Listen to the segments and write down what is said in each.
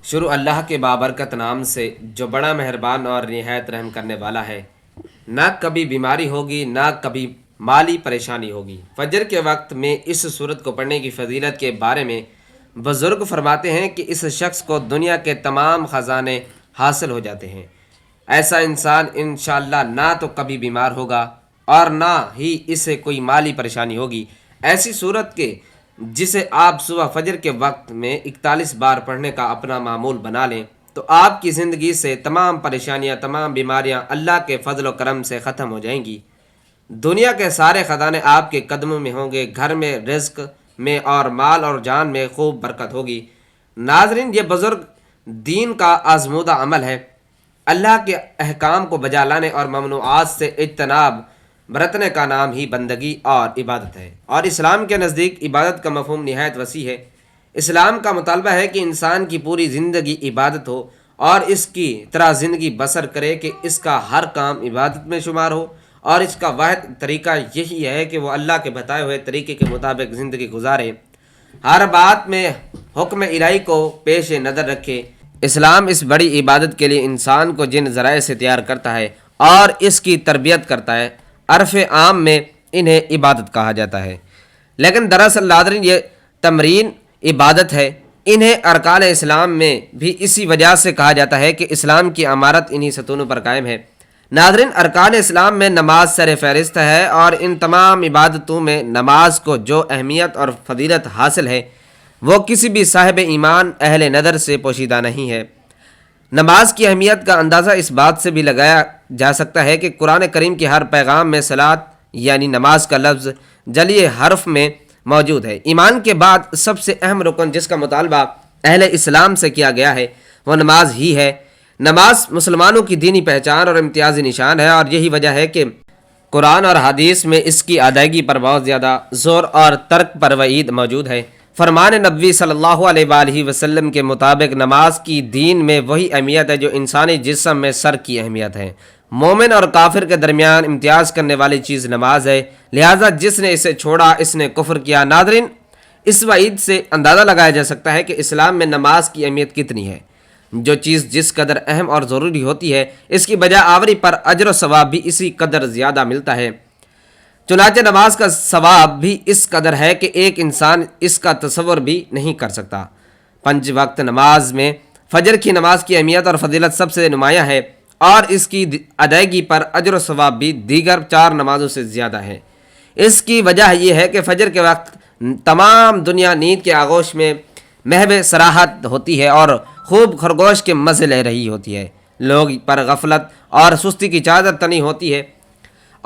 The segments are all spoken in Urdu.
شروع اللہ کے بابرکت نام سے جو بڑا مہربان اور نہایت رحم کرنے والا ہے۔ نہ کبھی بیماری ہوگی نہ کبھی مالی پریشانی ہوگی۔ فجر کے وقت میں اس صورت کو پڑھنے کی فضیلت کے بارے میں بزرگ فرماتے ہیں کہ اس شخص کو دنیا کے تمام خزانے حاصل ہو جاتے ہیں۔ ایسا انسان انشاءاللہ نہ تو کبھی بیمار ہوگا اور نہ ہی اسے کوئی مالی پریشانی ہوگی۔ ایسی صورت کے جسے آپ صبح فجر کے وقت میں 41 بار پڑھنے کا اپنا معمول بنا لیں تو آپ کی زندگی سے تمام پریشانیاں، تمام بیماریاں اللہ کے فضل و کرم سے ختم ہو جائیں گی۔ دنیا کے سارے خزانے آپ کے قدموں میں ہوں گے، گھر میں، رزق میں اور مال اور جان میں خوب برکت ہوگی۔ ناظرین، یہ بزرگ دین کا آزمودہ عمل ہے۔ اللہ کے احکام کو بجا لانے اور ممنوعات سے اجتناب برتنے کا نام ہی بندگی اور عبادت ہے، اور اسلام کے نزدیک عبادت کا مفہوم نہایت وسیع ہے۔ اسلام کا مطالبہ ہے کہ انسان کی پوری زندگی عبادت ہو اور اس کی طرح زندگی بسر کرے کہ اس کا ہر کام عبادت میں شمار ہو، اور اس کا واحد طریقہ یہی ہے کہ وہ اللہ کے بتائے ہوئے طریقے کے مطابق زندگی گزارے، ہر بات میں حکم الہی کو پیش نظر رکھے۔ اسلام اس بڑی عبادت کے لیے انسان کو جن ذرائع سے تیار کرتا ہے اور اس کی تربیت کرتا ہے، عرف عام میں انہیں عبادت کہا جاتا ہے، لیکن دراصل ناظرین یہ تمرین عبادت ہے۔ انہیں ارکان اسلام میں بھی اسی وجہ سے کہا جاتا ہے کہ اسلام کی عمارت انہی ستونوں پر قائم ہے۔ ناظرین، ارکان اسلام میں نماز سر فہرست ہے، اور ان تمام عبادتوں میں نماز کو جو اہمیت اور فضیلت حاصل ہے وہ کسی بھی صاحب ایمان اہل نظر سے پوشیدہ نہیں ہے۔ نماز کی اہمیت کا اندازہ اس بات سے بھی لگایا جا سکتا ہے کہ قرآن کریم کے ہر پیغام میں صلاۃ یعنی نماز کا لفظ جلی حرف میں موجود ہے۔ ایمان کے بعد سب سے اہم رکن جس کا مطالبہ اہل اسلام سے کیا گیا ہے وہ نماز ہی ہے۔ نماز مسلمانوں کی دینی پہچان اور امتیازی نشان ہے، اور یہی وجہ ہے کہ قرآن اور حدیث میں اس کی ادائیگی پر بہت زیادہ زور اور ترک پر وعید موجود ہے۔ فرمان نبوی صلی اللہ علیہ وآلہ وسلم کے مطابق نماز کی دین میں وہی اہمیت ہے جو انسانی جسم میں سر کی اہمیت ہے۔ مومن اور کافر کے درمیان امتیاز کرنے والی چیز نماز ہے، لہٰذا جس نے اسے چھوڑا اس نے کفر کیا۔ ناظرین، اس وعید سے اندازہ لگایا جا سکتا ہے کہ اسلام میں نماز کی اہمیت کتنی ہے۔ جو چیز جس قدر اہم اور ضروری ہوتی ہے اس کی بجا آوری پر اجر و ثواب بھی اسی قدر زیادہ ملتا ہے۔ چنانچہ نماز کا ثواب بھی اس قدر ہے کہ ایک انسان اس کا تصور بھی نہیں کر سکتا۔ 5 وقت نماز میں فجر کی نماز کی اہمیت اور فضیلت سب سے نمایاں ہے، اور اس کی ادائیگی پر اجر و ثواب بھی دیگر 4 نمازوں سے زیادہ ہے۔ اس کی وجہ یہ ہے کہ فجر کے وقت تمام دنیا نیند کے آغوش میں محو سراحت ہوتی ہے اور خوب خرگوش کے مزے لے رہی ہوتی ہے۔ لوگ پر غفلت اور سستی کی چادر تنی ہوتی ہے،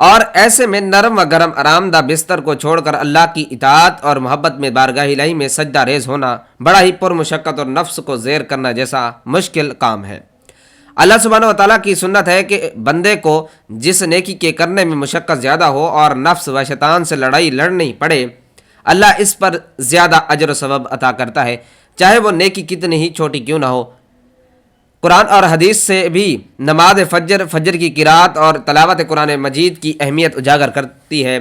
اور ایسے میں نرم و گرم آرام دہ بستر کو چھوڑ کر اللہ کی اطاعت اور محبت میں بارگاہ الہی میں سجدہ ریز ہونا بڑا ہی پرمشقت اور نفس کو زیر کرنا جیسا مشکل کام ہے۔ اللہ سبحانہ و تعالیٰ کی سنت ہے کہ بندے کو جس نیکی کے کرنے میں مشقت زیادہ ہو اور نفس و شیطان سے لڑائی لڑنی پڑے، اللہ اس پر زیادہ اجر و ثواب عطا کرتا ہے، چاہے وہ نیکی کتنی ہی چھوٹی کیوں نہ ہو۔ قرآن اور حدیث سے بھی نماز فجر کی قرات اور تلاوت قرآن مجید کی اہمیت اجاگر کرتی ہے،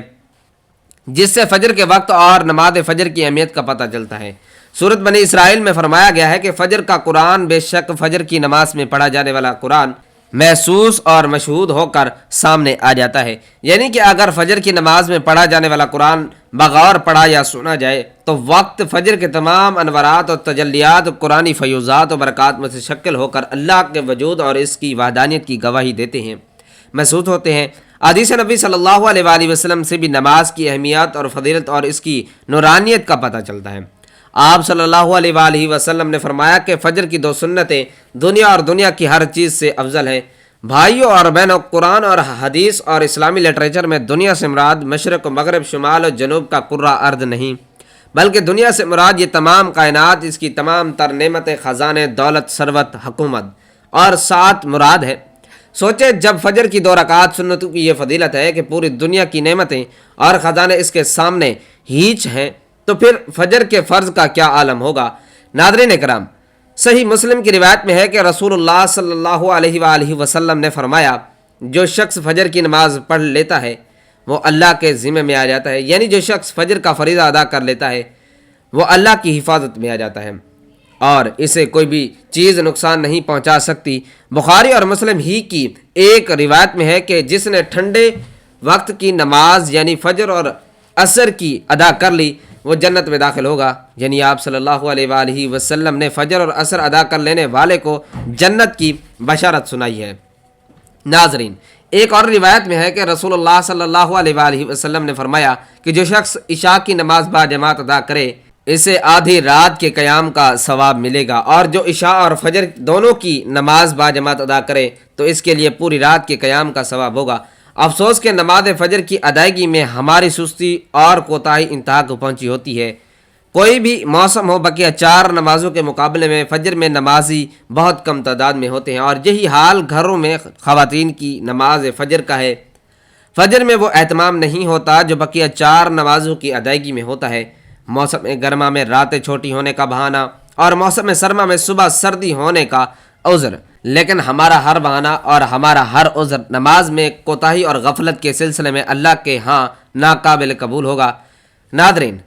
جس سے فجر کے وقت اور نماز فجر کی اہمیت کا پتہ چلتا ہے۔ سورۃ بنی اسرائیل میں فرمایا گیا ہے کہ فجر کا قرآن بے شک فجر کی نماز میں پڑھا جانے والا قرآن محسوس اور مشہود ہو کر سامنے آ جاتا ہے، یعنی کہ اگر فجر کی نماز میں پڑھا جانے والا قرآن بغور پڑھا یا سنا جائے تو وقت فجر کے تمام انوارات اور تجلیات قرآنی فیوزات و برکات میں سے شکل ہو کر اللہ کے وجود اور اس کی وحدانیت کی گواہی دیتے ہیں، محسوس ہوتے ہیں۔ حدیث نبی صلی اللہ علیہ وآلہ وسلم سے بھی نماز کی اہمیت اور فضیلت اور اس کی نورانیت کا پتہ چلتا ہے۔ آپ صلی اللہ علیہ وآلہ وسلم نے فرمایا کہ فجر کی 2 سنتیں دنیا اور دنیا کی ہر چیز سے افضل ہیں۔ بھائیوں اور بہنوں، قرآن اور حدیث اور اسلامی لٹریچر میں دنیا سے مراد مشرق و مغرب، شمال و جنوب کا کرہ ارض نہیں، بلکہ دنیا سے مراد یہ تمام کائنات، اس کی تمام تر نعمتیں، خزانے، دولت، ثروت، حکومت اور ساتھ مراد ہے۔ سوچے، جب فجر کی 2 رکعات سنتوں کی یہ فضیلت ہے کہ پوری دنیا کی نعمتیں اور خزانے اس کے سامنے ہیچ ہیں، تو پھر فجر کے فرض کا کیا عالم ہوگا۔ ناظرین کرام، صحیح مسلم کی روایت میں ہے کہ رسول اللہ صلی اللہ علیہ وآلہ وسلم نے فرمایا، جو شخص فجر کی نماز پڑھ لیتا ہے وہ اللہ کے ذمہ میں آ جاتا ہے، یعنی جو شخص فجر کا فریضہ ادا کر لیتا ہے وہ اللہ کی حفاظت میں آ جاتا ہے۔ اور اسے کوئی بھی چیز نقصان نہیں پہنچا سکتی۔ بخاری اور مسلم ہی کی ایک روایت میں ہے کہ جس نے ٹھنڈے وقت کی نماز یعنی فجر اور عصر کی ادا کر لی وہ جنت میں داخل ہوگا، یعنی آپ صلی اللہ علیہ وآلہ وسلم نے فجر اور عصر ادا کر لینے والے کو جنت کی بشارت سنائی ہے۔ ناظرین، ایک اور روایت میں ہے کہ رسول اللہ صلی اللہ علیہ وآلہ وسلم نے فرمایا کہ جو شخص عشاء کی نماز با جماعت ادا کرے اسے آدھی رات کے قیام کا ثواب ملے گا، اور جو عشاء اور فجر دونوں کی نماز با جماعت ادا کرے تو اس کے لیے پوری رات کے قیام کا ثواب ہوگا۔ افسوس کہ نماز فجر کی ادائیگی میں ہماری سستی اور کوتاہی انتہا کو پہنچی ہوتی ہے۔ کوئی بھی موسم ہو، بقیہ 4 نمازوں کے مقابلے میں فجر میں نمازی بہت کم تعداد میں ہوتے ہیں، اور یہی حال گھروں میں خواتین کی نماز فجر کا ہے۔ فجر میں وہ اہتمام نہیں ہوتا جو بقیہ 4 نمازوں کی ادائیگی میں ہوتا ہے۔ موسم گرما میں راتیں چھوٹی ہونے کا بہانہ اور موسم سرما میں صبح سردی ہونے کا عذر، لیکن ہمارا ہر بہانہ اور ہمارا ہر عذر نماز میں کوتاہی اور غفلت کے سلسلے میں اللہ کے ہاں ناقابل قبول ہوگا۔ ناظرین،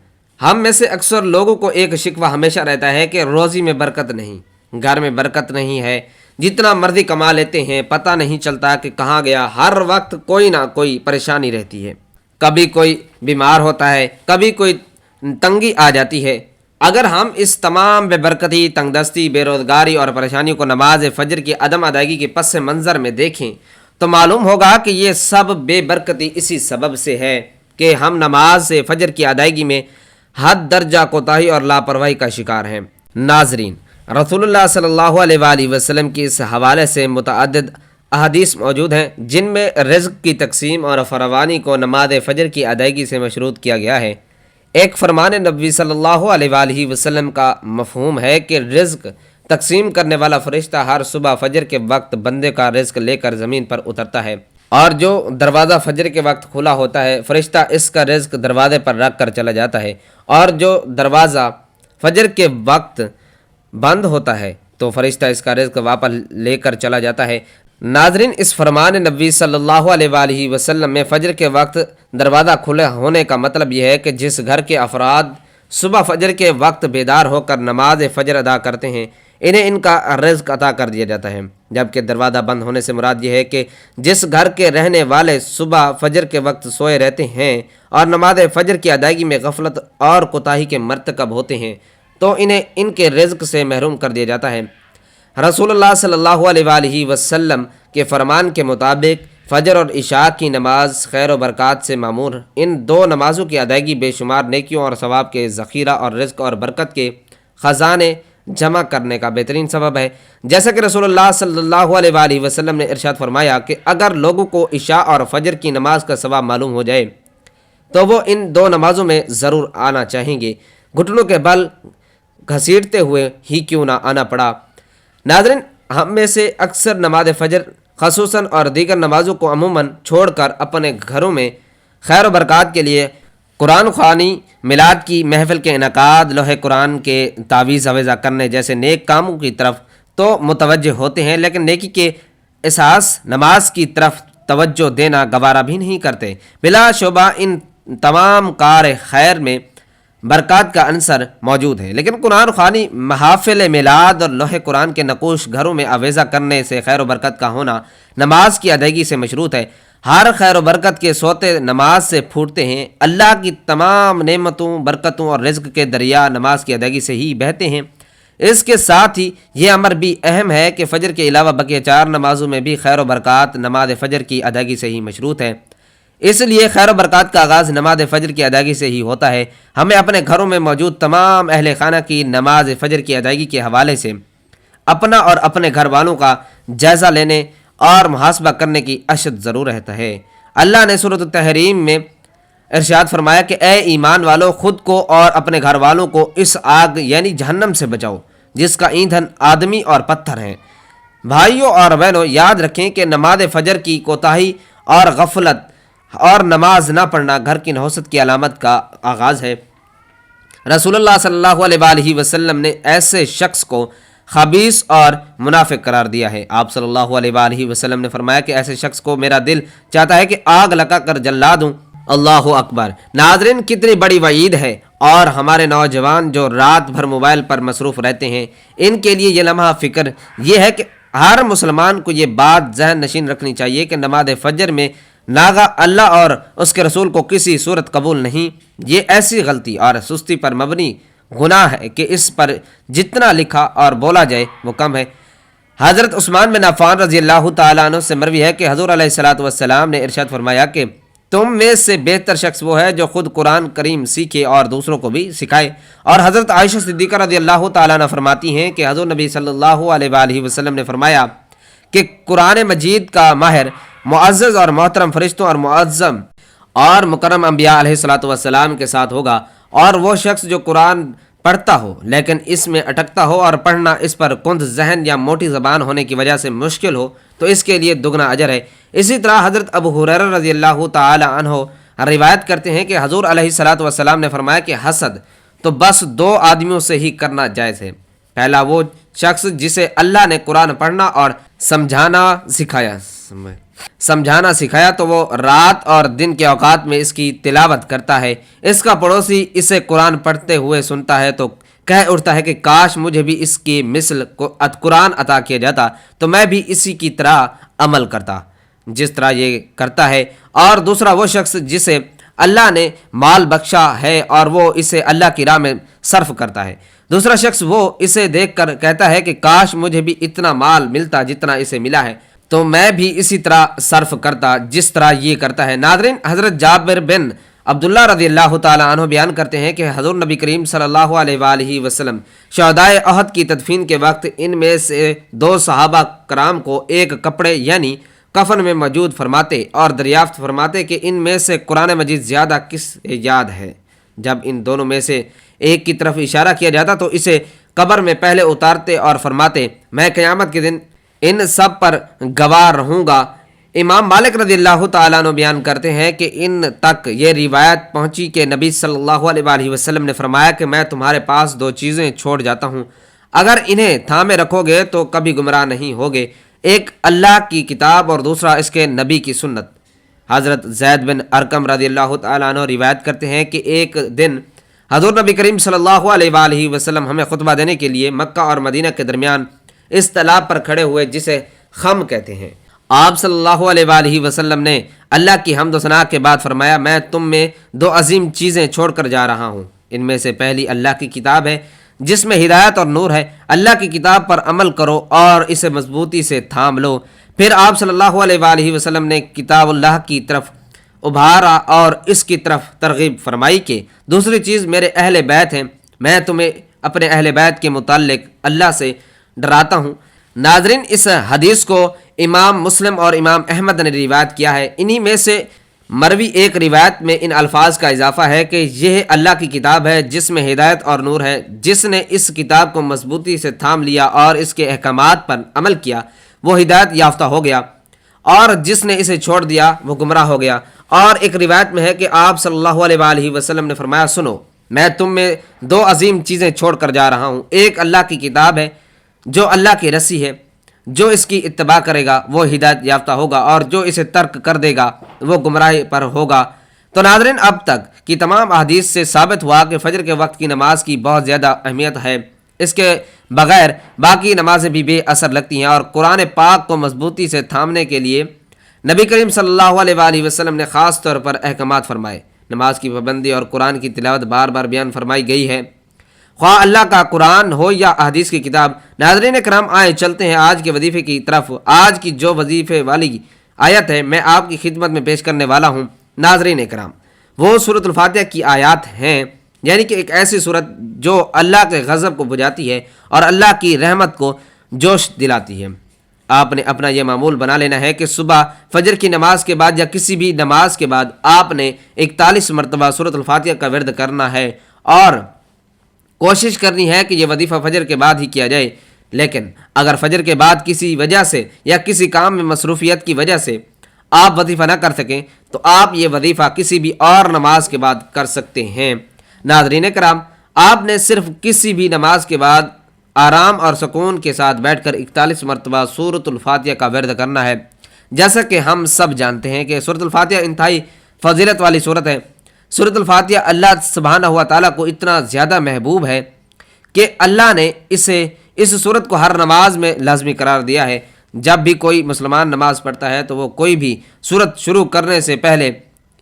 ہم میں سے اکثر لوگوں کو ایک شکوہ ہمیشہ رہتا ہے کہ روزی میں برکت نہیں، گھر میں برکت نہیں ہے، جتنا مرضی کما لیتے ہیں پتہ نہیں چلتا کہ کہاں گیا، ہر وقت کوئی نہ کوئی پریشانی رہتی ہے، کبھی کوئی بیمار ہوتا ہے، کبھی کوئی تنگی آ جاتی ہے۔ اگر ہم اس تمام بے برکتی، تنگ دستی، بے روزگاری اور پریشانیوں کو نماز فجر کی عدم ادائیگی کے پس منظر میں دیکھیں تو معلوم ہوگا کہ یہ سب بے برکتی اسی سبب سے ہے کہ ہم نماز فجر کی ادائیگی میں حد درجہ کوتاہی اور لاپرواہی کا شکار ہیں۔ ناظرین، رسول اللہ صلی اللہ علیہ وآلہ وسلم کی اس حوالے سے متعدد احادیث موجود ہیں جن میں رزق کی تقسیم اور فراوانی کو نماز فجر کی ادائیگی سے مشروط کیا گیا ہے۔ ایک فرمان نبوی صلی اللہ علیہ وآلہ وسلم کا مفہوم ہے کہ رزق تقسیم کرنے والا فرشتہ ہر صبح فجر کے وقت بندے کا رزق لے کر زمین پر اترتا ہے، اور جو دروازہ فجر کے وقت کھلا ہوتا ہے فرشتہ اس کا رزق دروازے پر رکھ کر چلا جاتا ہے، اور جو دروازہ فجر کے وقت بند ہوتا ہے تو فرشتہ اس کا رزق واپس لے کر چلا جاتا ہے۔ ناظرین، اس فرمان نبوی صلی اللہ علیہ وآلہ وسلم میں فجر کے وقت دروازہ کھلے ہونے کا مطلب یہ ہے کہ جس گھر کے افراد صبح فجر کے وقت بیدار ہو کر نماز فجر ادا کرتے ہیں انہیں ان کا رزق عطا کر دیا جاتا ہے، جبکہ دروازہ بند ہونے سے مراد یہ ہے کہ جس گھر کے رہنے والے صبح فجر کے وقت سوئے رہتے ہیں اور نماز فجر کی ادائیگی میں غفلت اور کوتاہی کے مرتکب ہوتے ہیں تو انہیں ان کے رزق سے محروم کر دیا جاتا ہے۔ رسول اللہ صلی اللہ علیہ وآلہ وسلم کے فرمان کے مطابق فجر اور عشاء کی نماز خیر و برکات سے معمور، ان 2 نمازوں کی ادائیگی بے شمار نیکیوں اور ثواب کے ذخیرہ اور رزق اور برکت کے خزانے جمع کرنے کا بہترین سبب ہے۔ جیسا کہ رسول اللہ صلی اللہ علیہ وآلہ وسلم نے ارشاد فرمایا کہ اگر لوگوں کو عشاء اور فجر کی نماز کا ثواب معلوم ہو جائے تو وہ ان 2 نمازوں میں ضرور آنا چاہیں گے، گھٹنوں کے بل گھسیٹتے ہوئے ہی کیوں نہ آنا پڑا۔ ناظرین، ہم میں سے اکثر نماز فجر خصوصاً اور دیگر نمازوں کو عموماً چھوڑ کر اپنے گھروں میں خیر و برکات کے لیے قرآن خوانی، میلاد کی محفل کے انعقاد، لوح قرآن کے تعویذ حویزہ کرنے جیسے نیک کاموں کی طرف تو متوجہ ہوتے ہیں، لیکن نیکی کے احساس نماز کی طرف توجہ دینا گوارا بھی نہیں کرتے۔ بلا شبہ ان تمام کار خیر میں برکات کا عنصر موجود ہے، لیکن قرآن خوانی، محافل میلاد اور لوح قرآن کے نقوش گھروں میں آویزہ کرنے سے خیر و برکت کا ہونا نماز کی ادائیگی سے مشروط ہے۔ ہر خیر و برکت کے سوتے نماز سے پھوٹتے ہیں۔ اللہ کی تمام نعمتوں، برکتوں اور رزق کے دریا نماز کی ادائیگی سے ہی بہتے ہیں۔ اس کے ساتھ ہی یہ امر بھی اہم ہے کہ فجر کے علاوہ بقیہ 4 نمازوں میں بھی خیر و برکات نماز فجر کی ادائیگی سے ہی مشروط ہے۔ اس لیے خیر و برکات کا آغاز نماز فجر کی ادائیگی سے ہی ہوتا ہے۔ ہمیں اپنے گھروں میں موجود تمام اہل خانہ کی نماز فجر کی ادائیگی کے حوالے سے اپنا اور اپنے گھر والوں کا جائزہ لینے اور محاسبہ کرنے کی اشد ضرورت ہے۔ اللہ نے سورۃ التحریم میں ارشاد فرمایا کہ اے ایمان والو، خود کو اور اپنے گھر والوں کو اس آگ یعنی جہنم سے بچاؤ جس کا ایندھن آدمی اور پتھر ہیں۔ بھائیوں اور بہنوں، یاد رکھیں کہ نماز فجر کی کوتاہی اور غفلت اور نماز نہ پڑھنا گھر کی نحوست کی علامت کا آغاز ہے۔ رسول اللہ صلی اللہ علیہ وآلہ وسلم نے ایسے شخص کو خبیث اور منافق قرار دیا ہے۔ آپ صلی اللہ علیہ وآلہ وسلم نے فرمایا کہ ایسے شخص کو میرا دل چاہتا ہے کہ آگ لگا کر جلا دوں۔ اللہ اکبر! ناظرین، کتنی بڑی وعید ہے اور ہمارے نوجوان جو رات بھر موبائل پر مصروف رہتے ہیں، ان کے لیے یہ لمحہ فکر یہ ہے کہ ہر مسلمان کو یہ بات ذہن نشین رکھنی چاہیے کہ نماز فجر میں ناغہ اللہ اور اس کے رسول کو کسی صورت قبول نہیں۔ یہ ایسی غلطی اور سستی پر مبنی گناہ ہے کہ اس پر جتنا لکھا اور بولا جائے وہ کم ہے۔ حضرت عثمان بن عفان رضی اللہ تعالیٰ عنہ سے مروی ہے کہ حضور علیہ الصلاۃ والسلام نے ارشاد فرمایا کہ تم میں سے بہتر شخص وہ ہے جو خود قرآن کریم سیکھے اور دوسروں کو بھی سکھائے۔ اور حضرت عائشہ صدیقہ رضی اللہ تعالیٰ عنہ فرماتی ہیں کہ حضور نبی صلی اللہ علیہ وآلہ وسلم نے فرمایا کہ قرآن مجید کا ماہر معزز اور محترم فرشتوں اور معظم اور مکرم انبیاء علیہ الصلاۃ والسلام کے ساتھ ہوگا، اور وہ شخص جو قرآن پڑھتا ہو لیکن اس میں اٹکتا ہو اور پڑھنا اس پر کند ذہن یا موٹی زبان ہونے کی وجہ سے مشکل ہو تو اس کے لیے دگنا اجر ہے۔ اسی طرح حضرت ابو ہریرہ رضی اللہ تعالی عنہ روایت کرتے ہیں کہ حضور علیہ الصلاۃ والسلام نے فرمایا کہ حسد تو بس دو آدمیوں سے ہی کرنا جائز ہے۔ پہلا وہ شخص جسے اللہ نے قرآن پڑھنا اور سمجھانا سکھایا تو وہ رات اور دن کے اوقات میں اس کی تلاوت کرتا ہے، اس کا پڑوسی اسے قرآن پڑھتے ہوئے سنتا ہے تو کہہ اٹھتا ہے کہ کاش مجھے بھی اس کی مثل قرآن عطا کیا جاتا تو میں بھی اسی کی طرح عمل کرتا جس طرح یہ کرتا ہے۔ اور دوسرا وہ شخص جسے اللہ نے مال بخشا ہے اور وہ اسے اللہ کی راہ میں صرف کرتا ہے، دوسرا شخص وہ اسے دیکھ کر کہتا ہے کہ کاش مجھے بھی اتنا مال ملتا جتنا اسے ملا ہے تو میں بھی اسی طرح صرف کرتا جس طرح یہ کرتا ہے۔ ناظرین، حضرت جابر بن عبداللہ رضی اللہ تعالیٰ عنہ بیان کرتے ہیں کہ حضور نبی کریم صلی اللہ علیہ وآلہ وسلم شہدائے احد کی تدفین کے وقت ان میں سے دو صحابہ کرام کو ایک کپڑے یعنی کفن میں موجود فرماتے اور دریافت فرماتے کہ ان میں سے قرآن مجید زیادہ کس یاد ہے۔ جب ان دونوں میں سے ایک کی طرف اشارہ کیا جاتا تو اسے قبر میں پہلے اتارتے اور فرماتے میں قیامت کے دن ان سب پر گواہ رہوں گا۔ امام مالک رضی اللہ تعالیٰ عنہ بیان کرتے ہیں کہ ان تک یہ روایت پہنچی کہ نبی صلی اللہ علیہ وآلہ وسلم نے فرمایا کہ میں تمہارے پاس دو چیزیں چھوڑ جاتا ہوں، اگر انہیں تھامے رکھو گے تو کبھی گمراہ نہیں ہوگے، ایک اللہ کی کتاب اور دوسرا اس کے نبی کی سنت۔ حضرت زید بن ارقم رضی اللہ تعالیٰ عنہ روایت کرتے ہیں کہ ایک دن حضور نبی کریم صلی اللہ علیہ وآلہ وسلم ہمیں خطبہ دینے کے لیے مکہ اور مدینہ کے درمیان اس تالاب پر کھڑے ہوئے جسے خم کہتے ہیں۔ آپ صلی اللہ علیہ وآلہ وسلم نے اللہ کی حمد و ثنا کے بعد فرمایا میں تم میں دو عظیم چیزیں چھوڑ کر جا رہا ہوں، ان میں سے پہلی اللہ کی کتاب ہے جس میں ہدایت اور نور ہے، اللہ کی کتاب پر عمل کرو اور اسے مضبوطی سے تھام لو۔ پھر آپ صلی اللہ علیہ وآلہ وسلم نے کتاب اللہ کی طرف ابھارا اور اس کی طرف ترغیب فرمائی کہ دوسری چیز میرے اہل بیت ہیں، میں تمہیں اپنے اہل بیت کے متعلق اللہ سے ڈراتا ہوں۔ ناظرین، اس حدیث کو امام مسلم اور امام احمد نے روایت کیا ہے۔ انہی میں سے مروی ایک روایت میں ان الفاظ کا اضافہ ہے کہ یہ اللہ کی کتاب ہے جس میں ہدایت اور نور ہے، جس نے اس کتاب کو مضبوطی سے تھام لیا اور اس کے احکامات پر عمل کیا وہ ہدایت یافتہ ہو گیا، اور جس نے اسے چھوڑ دیا وہ گمراہ ہو گیا۔ اور ایک روایت میں ہے کہ آپ صلی اللہ علیہ وآلہ وسلم نے فرمایا سنو، میں تم میں دو عظیم چیزیں چھوڑ کر جا رہا ہوں، ایک اللہ کی کتاب ہے جو اللہ کی رسی ہے، جو اس کی اتباع کرے گا وہ ہدایت یافتہ ہوگا اور جو اسے ترک کر دے گا وہ گمراہی پر ہوگا۔ تو ناظرین، اب تک کی تمام احادیث سے ثابت ہوا کہ فجر کے وقت کی نماز کی بہت زیادہ اہمیت ہے، اس کے بغیر باقی نمازیں بھی بے اثر لگتی ہیں، اور قرآن پاک کو مضبوطی سے تھامنے کے لیے نبی کریم صلی اللہ علیہ وآلہ وسلم نے خاص طور پر احکامات فرمائے۔ نماز کی پابندی اور قرآن کی تلاوت بار بار بیان فرمائی گئی ہے، خواہ اللہ کا قرآن ہو یا احادیث کی کتاب۔ ناظرین کرام، آئے چلتے ہیں آج کے وظیفے کی طرف۔ آج کی جو وظیفے والی آیت ہے میں آپ کی خدمت میں پیش کرنے والا ہوں ناظرین کرام، وہ سورۃ الفاتحہ کی آیات ہیں، یعنی کہ ایک ایسی سورت جو اللہ کے غضب کو بجھاتی ہے اور اللہ کی رحمت کو جوش دلاتی ہے۔ آپ نے اپنا یہ معمول بنا لینا ہے کہ صبح فجر کی نماز کے بعد یا کسی بھی نماز کے بعد آپ نے 41 مرتبہ سورۃ الفاتحہ کا ورد کرنا ہے، اور کوشش کرنی ہے کہ یہ وظیفہ فجر کے بعد ہی کیا جائے۔ لیکن اگر فجر کے بعد کسی وجہ سے یا کسی کام میں مصروفیت کی وجہ سے آپ وظیفہ نہ کر سکیں تو آپ یہ وظیفہ کسی بھی اور نماز کے بعد کر سکتے ہیں۔ ناظرین کرام، آپ نے صرف کسی بھی نماز کے بعد آرام اور سکون کے ساتھ بیٹھ کر 41 مرتبہ سورۃ الفاتحہ کا ورد کرنا ہے۔ جیسا کہ ہم سب جانتے ہیں کہ سورۃ الفاتحہ انتہائی فضیلت والی سورت ہے۔ سورۃ الفاتحہ اللہ سبحانہ و تعالیٰ کو اتنا زیادہ محبوب ہے کہ اللہ نے اس سورت کو ہر نماز میں لازمی قرار دیا ہے۔ جب بھی کوئی مسلمان نماز پڑھتا ہے تو وہ کوئی بھی سورت شروع کرنے سے پہلے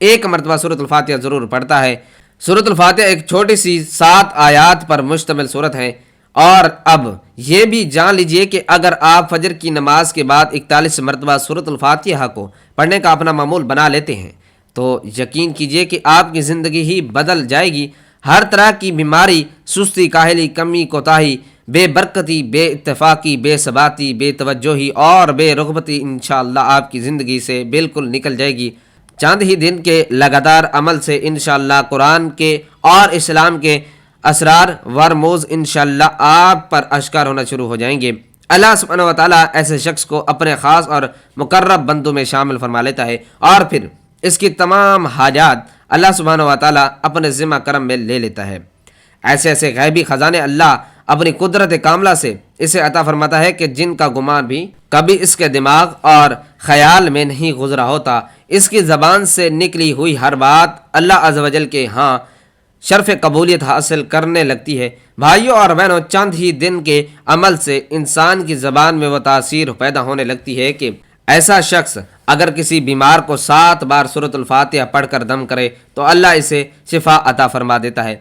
ایک مرتبہ سورۃ الفاتحہ ضرور پڑھتا ہے۔ سورۃ الفاتحہ ایک چھوٹی سی 7 آیات پر مشتمل سورت ہے، اور اب یہ بھی جان لیجئے کہ اگر آپ فجر کی نماز کے بعد 41 مرتبہ سورۃ الفاتحہ کو پڑھنے کا اپنا معمول بنا لیتے ہیں تو یقین کیجئے کہ آپ کی زندگی ہی بدل جائے گی۔ ہر طرح کی بیماری، سستی، کاہلی، کمی، کوتاہی، بے برکتی، بے اتفاقی، بے ثباتی، بے توجہی اور بے رغبتی انشاءاللہ آپ کی زندگی سے بالکل نکل جائے گی۔ چند ہی دن کے لگاتار عمل سے انشاءاللہ قرآن کے اور اسلام کے اسرار ورموز انشاءاللہ آپ پر اشکار ہونا شروع ہو جائیں گے۔ اللہ سبحانہ و تعالیٰ ایسے شخص کو اپنے خاص اور مقرب بندوں میں شامل فرما لیتا ہے، اور پھر اس کی تمام حاجات اللہ سبحانہ و تعالیٰ اپنے ذمہ کرم میں لے لیتا ہے۔ ایسے غیبی خزانے اللہ اپنی قدرت کاملہ سے اسے عطا فرماتا ہے کہ جن کا گمان بھی کبھی اس کے دماغ اور خیال میں نہیں گزرا ہوتا۔ اس کی زبان سے نکلی ہوئی ہر بات اللہ عز و جل کے ہاں شرف قبولیت حاصل کرنے لگتی ہے۔ بھائیوں اور بہنوں، چند ہی دن کے عمل سے انسان کی زبان میں وہ تاثیر پیدا ہونے لگتی ہے کہ ایسا شخص اگر کسی بیمار کو 7 بار سورۃ الفاتحہ پڑھ کر دم کرے تو اللہ اسے شفا عطا فرما دیتا ہے۔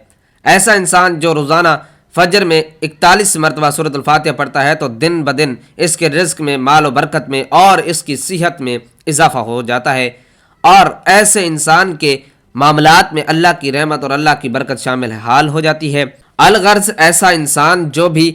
ایسا انسان جو روزانہ فجر میں 41 مرتبہ سورۃ الفاتحہ پڑھتا ہے تو دن بدن اس کے رزق میں، مال و برکت میں اور اس کی صحت میں اضافہ ہو جاتا ہے، اور ایسے انسان کے معاملات میں اللہ کی رحمت اور اللہ کی برکت شامل حال ہو جاتی ہے۔ الغرض ایسا انسان جو بھی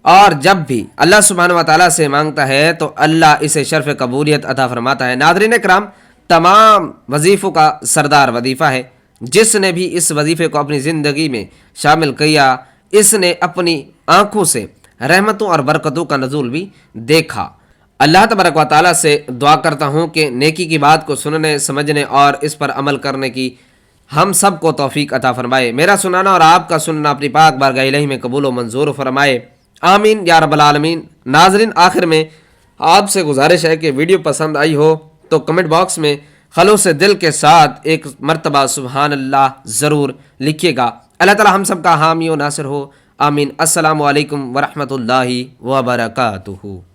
اور جب بھی اللہ سبحانہ و تعالیٰ سے مانگتا ہے تو اللہ اسے شرف قبولیت عطا فرماتا ہے۔ ناظرین کرام، تمام وظیفوں کا سردار وظیفہ ہے۔ جس نے بھی اس وظیفے کو اپنی زندگی میں شامل کیا، اس نے اپنی آنکھوں سے رحمتوں اور برکتوں کا نزول بھی دیکھا۔ اللہ تبارک و تعالیٰ سے دعا کرتا ہوں کہ نیکی کی بات کو سننے، سمجھنے اور اس پر عمل کرنے کی ہم سب کو توفیق عطا فرمائے۔ میرا سنانا اور آپ کا سننا اپنی پاک بارگاہ الہی میں قبول و منظور فرمائے، آمین یا رب العالمین۔ ناظرین، آخر میں آپ سے گزارش ہے کہ ویڈیو پسند آئی ہو تو کمنٹ باکس میں خلوص دل کے ساتھ ایک مرتبہ سبحان اللہ ضرور لکھیے گا۔ اللہ تعالی ہم سب کا حامی و ناصر ہو، آمین۔ السلام علیکم ورحمۃ اللہ وبرکاتہ۔